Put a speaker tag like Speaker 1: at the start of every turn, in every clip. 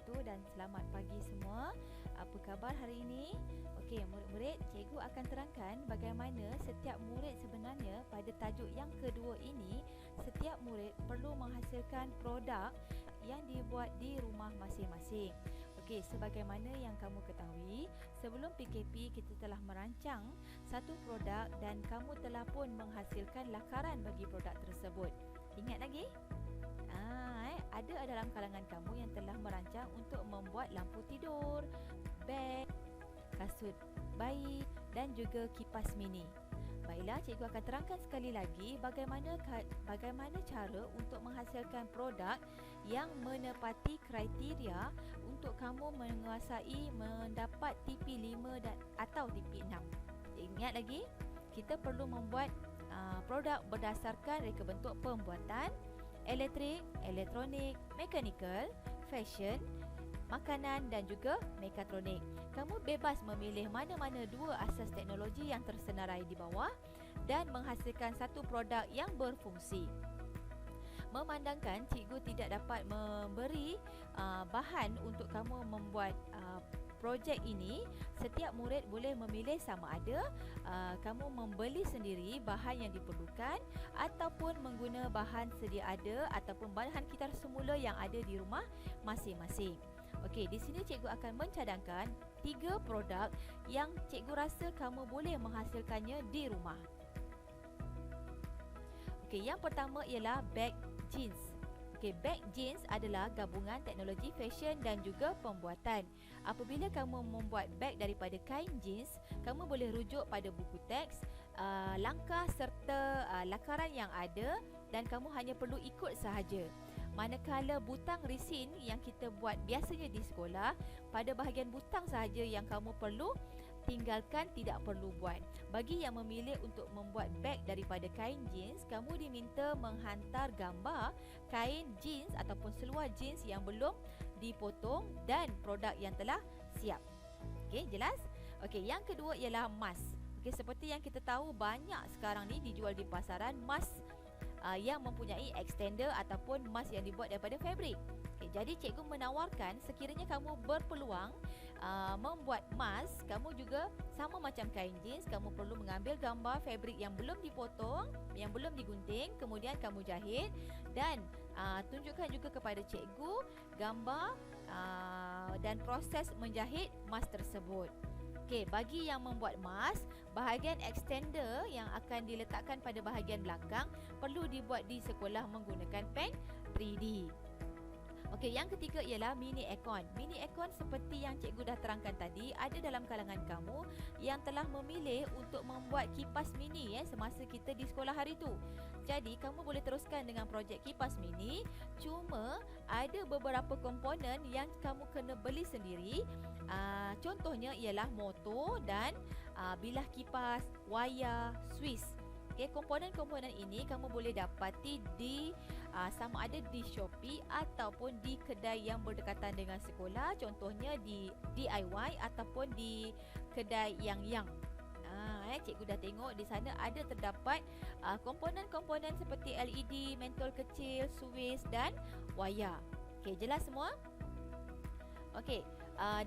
Speaker 1: wabarakatuh dan selamat pagi semua. Apa khabar hari ini? Okey, murid-murid, cikgu akan terangkan bagaimana setiap murid sebenarnya pada tajuk yang kedua ini, setiap murid perlu menghasilkan produk yang dibuat di rumah masing-masing. Okey, sebagaimana yang kamu ketahui, sebelum PKP kita telah merancang satu produk dan kamu telah pun menghasilkan lakaran bagi produk tersebut. Ingat lagi? Ada dalam kalangan kamu yang telah merancang untuk membuat lampu tidur, beg, kasut bayi dan juga kipas mini. Baiklah, cikgu akan terangkan sekali lagi bagaimana cara untuk menghasilkan produk yang menepati kriteria untuk kamu menguasai mendapat TP5 atau TP6. Ingat lagi, kita perlu membuat produk berdasarkan reka bentuk pembuatan, elektrik, elektronik, mekanikal, fashion, makanan dan juga mekatronik. Kamu bebas memilih mana-mana dua asas teknologi yang tersenarai di bawah dan menghasilkan satu produk yang berfungsi. Memandangkan cikgu tidak dapat memberi bahan untuk kamu membuat projek ini, setiap murid boleh memilih sama ada kamu membeli sendiri bahan yang diperlukan ataupun mengguna bahan sedia ada ataupun bahan kitar semula yang ada di rumah masing-masing. Okey, di sini cikgu akan mencadangkan 3 produk yang cikgu rasa kamu boleh menghasilkannya di rumah. Okey, yang pertama ialah beg jeans. Okey, beg jeans adalah gabungan teknologi fashion dan juga pembuatan. Apabila kamu membuat beg daripada kain jeans, kamu boleh rujuk pada buku teks, langkah serta lakaran yang ada dan kamu hanya perlu ikut sahaja. Manakala butang resin yang kita buat biasanya di sekolah, pada bahagian butang sahaja yang kamu perlu tinggalkan, tidak perlu buat. Bagi yang memilih untuk membuat beg daripada kain jeans, kamu diminta menghantar gambar kain jeans ataupun seluar jeans yang belum dipotong dan produk yang telah siap. Okey, jelas? Okey, yang kedua ialah mask. Okey, seperti yang kita tahu, banyak sekarang ni dijual di pasaran mask yang mempunyai extender ataupun mask yang dibuat daripada fabrik. Okay, jadi cikgu menawarkan sekiranya kamu berpeluang membuat mask, kamu juga sama macam kain jeans, kamu perlu mengambil gambar fabrik yang belum dipotong, yang belum digunting, kemudian kamu jahit dan tunjukkan juga kepada cikgu gambar dan proses menjahit mask tersebut. Okey, bagi yang membuat mask, bahagian extender yang akan diletakkan pada bahagian belakang perlu dibuat di sekolah menggunakan pen 3D. Okey, yang ketiga ialah mini aircon. Mini aircon seperti yang cikgu dah terangkan tadi, ada dalam kalangan kamu yang telah memilih untuk membuat kipas mini semasa kita di sekolah hari tu. Jadi, kamu boleh teruskan dengan projek kipas mini, cuma ada beberapa komponen yang kamu kena beli sendiri. Contohnya ialah motor dan bilah kipas, wayar, Swiss. Okay, komponen-komponen ini kamu boleh dapati di sama ada di Shopee ataupun di kedai yang berdekatan dengan sekolah. Contohnya di DIY ataupun di kedai yang. Cikgu dah tengok di sana ada terdapat komponen-komponen seperti LED, mentol kecil, Swiss dan wayar. Okey, jelas semua? Okey.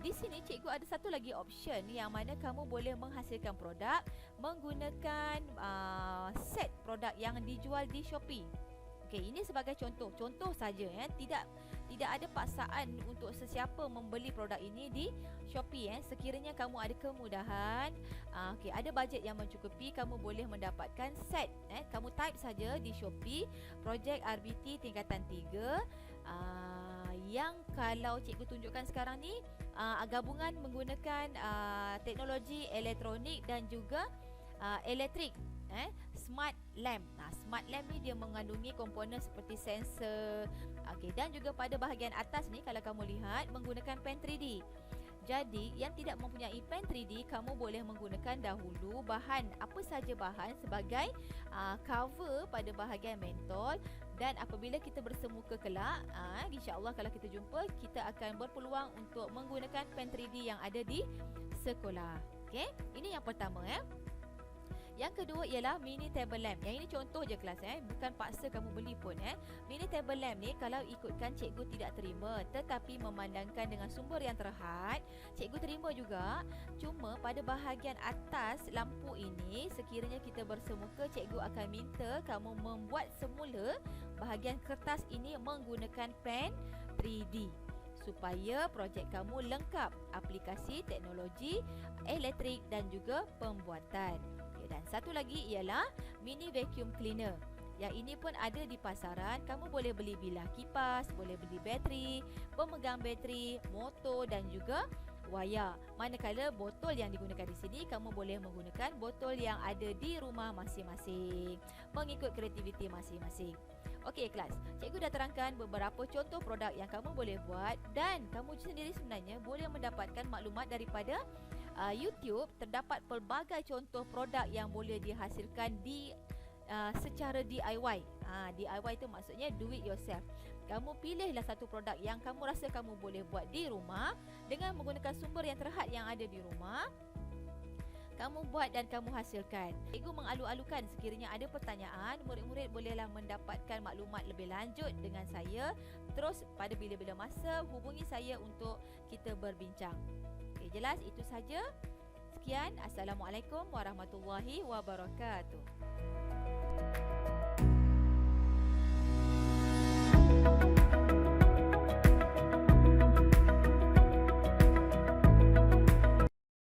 Speaker 1: Di sini cikgu ada satu lagi option yang mana kamu boleh menghasilkan produk menggunakan set produk yang dijual di Shopee. Okey, ini sebagai contoh saja tidak ada paksaan untuk sesiapa membeli produk ini di Shopee sekiranya kamu ada kemudahan, okey, ada bajet yang mencukupi, kamu boleh mendapatkan set kamu type saja di Shopee projek RBT tingkatan 3 yang kalau cikgu tunjukkan sekarang ni gabungan menggunakan teknologi elektronik dan juga elektrik, smart lamp. Smart lamp ni dia mengandungi komponen seperti sensor, dan juga pada bahagian atas ni kalau kamu lihat menggunakan pen 3D. Jadi yang tidak mempunyai pen 3D, kamu boleh menggunakan dahulu bahan, apa saja bahan sebagai cover pada bahagian mentol. Dan apabila kita bersemuka kelak, insya-Allah kalau kita jumpa, kita akan berpeluang untuk menggunakan pen 3D yang ada di sekolah. Okey, ini yang pertama. Yang kedua ialah mini table lamp. Yang ini contoh je kelas, bukan paksa kamu beli pun. Mini table lamp ni kalau ikutkan cikgu tidak terima, tetapi memandangkan dengan sumber yang terhad, cikgu terima juga. Cuma pada bahagian atas lampu ini, sekiranya kita bersemuka, cikgu akan minta kamu membuat semula bahagian kertas ini menggunakan pen 3D supaya projek kamu lengkap aplikasi teknologi elektrik dan juga pembuatan. Dan satu lagi ialah mini vacuum cleaner. Yang ini pun ada di pasaran. Kamu boleh beli bilah kipas, boleh beli bateri, pemegang bateri, motor dan juga wayar. Manakala botol yang digunakan di sini, kamu boleh menggunakan botol yang ada di rumah masing-masing, mengikut kreativiti masing-masing. Okey kelas, cikgu dah terangkan beberapa contoh produk yang kamu boleh buat dan kamu sendiri sebenarnya boleh mendapatkan maklumat daripada YouTube. Terdapat pelbagai contoh produk yang boleh dihasilkan secara DIY. DIY itu maksudnya do it yourself. Kamu pilihlah satu produk yang kamu rasa kamu boleh buat di rumah dengan menggunakan sumber yang terhad yang ada di rumah. Kamu buat dan kamu hasilkan. Cikgu mengalu-alukan sekiranya ada pertanyaan, murid-murid bolehlah mendapatkan maklumat lebih lanjut dengan saya. Terus pada bila-bila masa hubungi saya untuk kita berbincang. Okay, jelas itu saja. Sekian, Assalamualaikum warahmatullahi wabarakatuh.